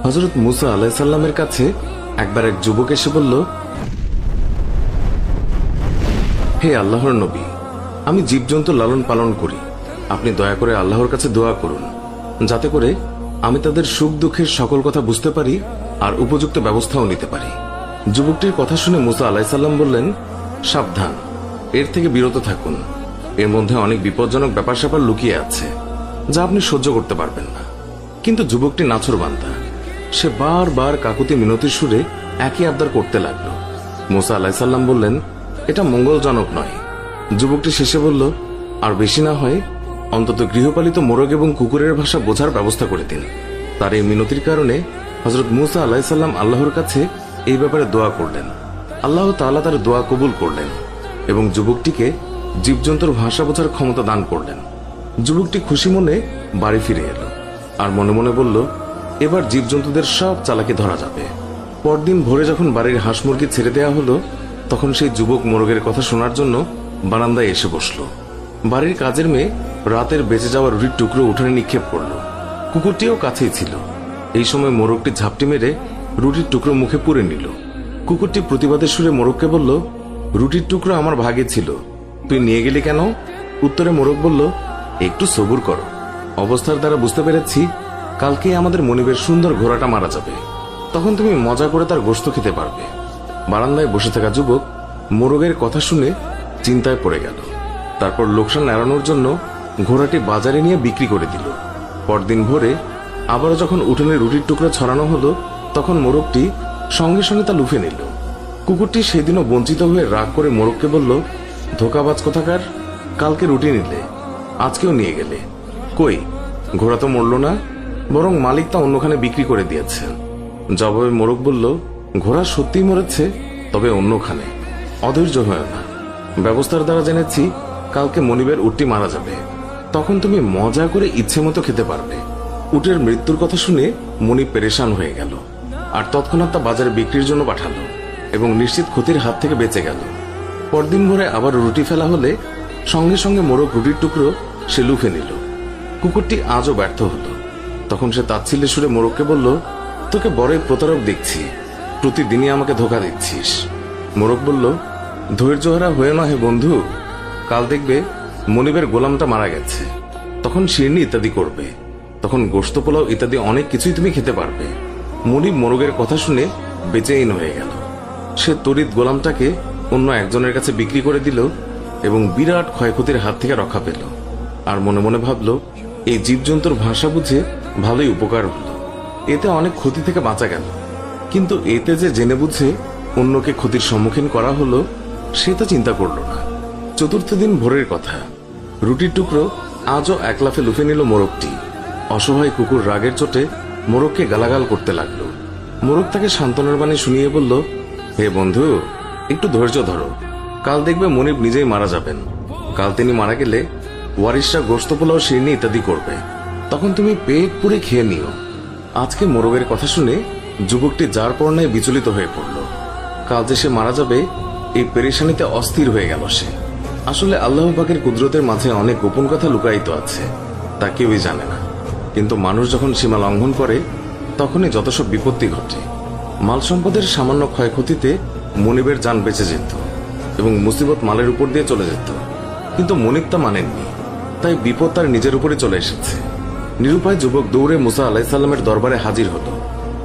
হযরত মুসা আলাইহিস সালামের কাছে একবার এক যুবক এসে বলল, হে আল্লাহর নবী, আমি জীবজন্তু লালন পালন করি। আপনি দয়া করে আল্লাহর কাছে দোয়া করুন, যাতে করে আমি তাদের সুখ দুঃখের সকল কথা বুঝতে পারি আর উপযুক্ত ব্যবস্থাও নিতে পারি। যুবকটির কথা শুনে মুসা আলাইহিস সালাম বললেন, সাবধান, এর থেকে বিরত থাকুন। এর মধ্যে অনেক বিপজ্জনক ব্যাপার স্যাপার লুকিয়ে আছে, যা আপনি সহ্য করতে পারবেন না। কিন্তু যুবকটি নাছোড়বান্দা, সে বারবার কাকুতি মিনতির সুরে একই আবদার করতে লাগলো। মুসা আলাইহিস সালাম বললেন, এটা মঙ্গলজনক নয়। যুবকটি শেষে বলল, আর বেশি না হয় অন্তত গৃহপালিত মোরগ এবং কুকুরের ভাষা বোঝার ব্যবস্থা করে দিন। তার এই মিনতির কারণে হযরত মুসা আলাইহিস সালাম আল্লাহর কাছে এই ব্যাপারে দোয়া করলেন। আল্লাহ তাআলা তার দোয়া কবুল করলেন এবং যুবকটিকে জীবজন্তুর ভাষা বোঝার ক্ষমতা দান করলেন। যুবকটি খুশি মনে বাড়ি ফিরে এলো আর মনে মনে বলল, এবার জীবজন্তুদের সব চালাকি ধরা যাবে। পরদিন ভোরে যখন বাড়ির হাঁস মুরগি ছেড়ে দেওয়া হলো, তখন সেই যুবক মোরগের কথা শোনার জন্য বারান্দায় এসে বসল। বাড়ির কাজের মেয়ে রাতের বেঁচে যাওয়া রুটির টুকরো উঠানে নিক্ষেপ করল। কুকুরটিও কাছেই ছিল। এই সময় মোরগটি ঝাপটি মেরে রুটির টুকরো মুখে পুরে নিল। কুকুরটি প্রতিবাদের সুরে মোরগকে বলল, রুটির টুকরো আমার ভাগে ছিল, তুই নিয়ে গেলি কেন? উত্তরে মোরগ বলল, একটু সবুর করো। অবস্থার দ্বারা বুঝতে পেরেছি কালকে আমাদের মনিবের সুন্দর ঘোড়াটা মারা যাবে, তখন তুমি মজা করে তার গোশত খেতে পারবে। বারান্দায় বসে থাকা যুবক মোরগের কথা শুনে চিন্তায় পড়ে গেল। তারপর লোকসান এড়ানোর জন্য ঘোড়াটি বাজারে নিয়ে বিক্রি করে দিল। পরদিন ভোরে আবারও যখন উঠোনে রুটির টুকরা ছড়ানো হলো, তখন মোরগটি সঙ্গে সঙ্গে তা লুফে নিল। কুকুরটি সেদিনও বঞ্চিত হয়ে রাগ করে মোরগকে বলল, ধোকাবাজ কোথাকার, কালকে রুটি নিলে, আজকেও নিয়ে গেলে, কই ঘোড়া তো মরল না, বরং মালিক তা অন্যখানে বিক্রি করে দিয়েছে। জবাবে মোরগ বলল, ঘোড়া সত্যিই মরেছে, তবে অন্যখানে। অধৈর্য হয় না, ব্যবস্থার দ্বারা জেনেছি কালকে মনিবের উটটি মারা যাবে, তখন তুমি মজা করে ইচ্ছে মতো খেতে পারবে। উটের মৃত্যুর কথা শুনে মনিব পেরেশান হয়ে গেল আর তৎক্ষণাৎ তা বাজারে বিক্রির জন্য পাঠালো এবং নিশ্চিত ক্ষতির হাত থেকে বেঁচে গেল। পরদিন ভোরে আবার রুটি ফেলা হলে সঙ্গে সঙ্গে মোরগ রুটির টুকরো সে লুফে নিল। কুকুরটি আজও ব্যর্থ হলো। তখন সে তাচ্ছিল্যের সুরে মোরগকে বলল, তোকে বড়ই প্রতারক দেখছি, প্রতিদিনই আমাকে ধোকা দিচ্ছিস। মোরগ বলল, ধৈর্যহারা হয়ে না হে বন্ধু, কাল দেখবে মনিবের গোলামটা মারা গেছে, তখন শিরনি ইত্যাদি করবে, তখন গোশত পোলাও ইত্যাদি অনেক কিছুই তুমি খেতে পারবে। মনিব মোরগের কথা শুনে বেচেইন হয়ে গেল। সে তড়িৎ গোলামটাকে অন্য একজনের কাছে বিক্রি করে দিল এবং বিরাট ক্ষয়ক্ষতির হাত থেকে রক্ষা পেল। আর মনে মনে ভাবল, এই জীবজন্তুর ভাষা বুঝে ভালোই উপকার হলো, এতে অনেক ক্ষতি থেকে বাঁচা গেল। কিন্তু এতে যে জেনে বুঝে অন্যকে ক্ষতির সম্মুখীন করা হলো, সে তো চিন্তা করল না। চতুর্থ দিন ভোরের কথা, রুটির টুকরো আজও এক লাফে লুফে নিল মোরগটি। অসহায় কুকুর রাগের চোটে মোরগকে গালাগাল করতে লাগলো। মোরগ তাকে সান্ত্বনার বাণী শুনিয়ে বলল, হে বন্ধু, একটু ধৈর্য ধরো, কাল দেখবে মনিব নিজেই মারা যাবেন। কাল তিনি মারা গেলে ওয়ারিশরা গোশত পোলাও শিরনি ইত্যাদি করবে, তখন তুমি পেট পুরে খেয়ে নিও। আজকে মোরগের কথা শুনে যুবকটি যার পর্ণায় বিচলিত হয়ে পড়ল। কাল যে সে মারা যাবে এই পেরেশানিতে অস্থির হয়ে গেল সে। আসলে আল্লাহ পাকের কুদরতের মাঝে অনেক গোপন কথা লুকায়িত আছে, তা কেউই জানে না। কিন্তু মানুষ যখন সীমা লঙ্ঘন করে, তখনই যত সব বিপত্তি ঘটে। মাল সম্পদের সামান্য ক্ষয়ক্ষতিতে মনিবের জান বেঁচে যেত এবং মুসিবত মালের উপর দিয়ে চলে যেত, কিন্তু মনিব তা মানেননি, তাই বিপদ তার নিজের উপরে চলে এসেছে। নিরুপায় যুবক দৌড়ে মুসা আলাইহিস সালামের দরবারে হাজির হলো,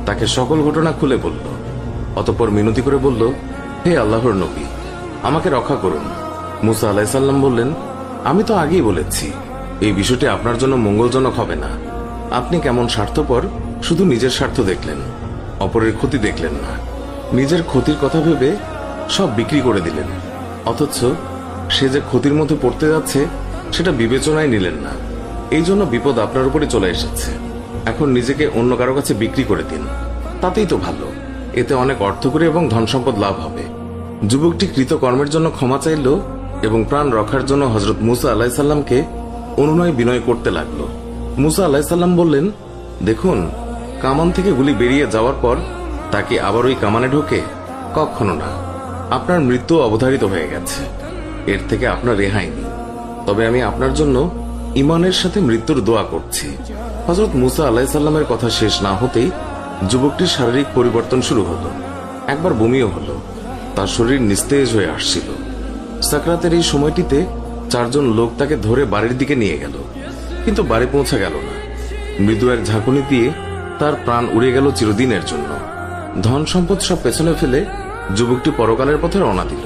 তাকে সকল ঘটনা খুলে বলল। অতঃপর মিনতি করে বলল, হে আল্লাহর নবী, আমাকে রক্ষা করুন। মুসা আলাইহিস সালাম বললেন, আমি তো আগেই বলেছি এই বিষয়টি আপনার জন্য মঙ্গলজনক হবে না। আপনি কেমন স্বার্থপর, শুধু নিজের স্বার্থ দেখলেন, অপরের ক্ষতি দেখলেন না। নিজের ক্ষতির কথা ভেবে সব বিক্রি করে দিলেন, অথচ সে যে ক্ষতির মধ্যে পড়তে যাচ্ছে সেটা বিবেচনায় নিলেন না। এই জন্য বিপদ আপনার উপরে চলে এসেছে। এখন নিজেকে অন্য কারো কাছে বিক্রি করে দিন, তাতেই তো ভালো, এতে অনেক অর্থ করে এবং ধন সম্পদ লাভ হবে। যুবকটি কৃতকর্মের জন্য ক্ষমা চাইল এবং প্রাণ রক্ষার জন্য হযরত মুসা আলাইহিস সালামকে অনুনয় বিনয় করতে লাগলো। মুসা আলাইহিস সালাম বললেন, দেখুন, কামান থেকে গুলি বেরিয়ে যাওয়ার পর তাকে আবার ওই কামানে ঢোকে? কখনো না। আপনার মৃত্যু অবধারিত হয়ে গেছে, এর থেকে আপনার রেহাই নেই। তবে আমি আপনার জন্য ইমানের সাথে মৃত্যুর দোয়া করছি। হযরত মুসা আলাইহিস সালামের কথা শেষ না হতেই যুবকটির শারীরিক পরিবর্তন শুরু হলো, একবার বমিও হলো, তার শরীর নিস্তেজ হয়ে আসছিল। সাকরাতের এই সময়টিতে 4 জন লোক তাকে ধরে বাড়ির দিকে নিয়ে গেল, কিন্তু বাড়ি পৌঁছা গেল না। মৃদু এক ঝাঁকুনি দিয়ে তার প্রাণ উড়ে গেল চিরদিনের জন্য। ধন সম্পদ সব পেছনে ফেলে যুবকটি পরকালের পথে রওনা দিল।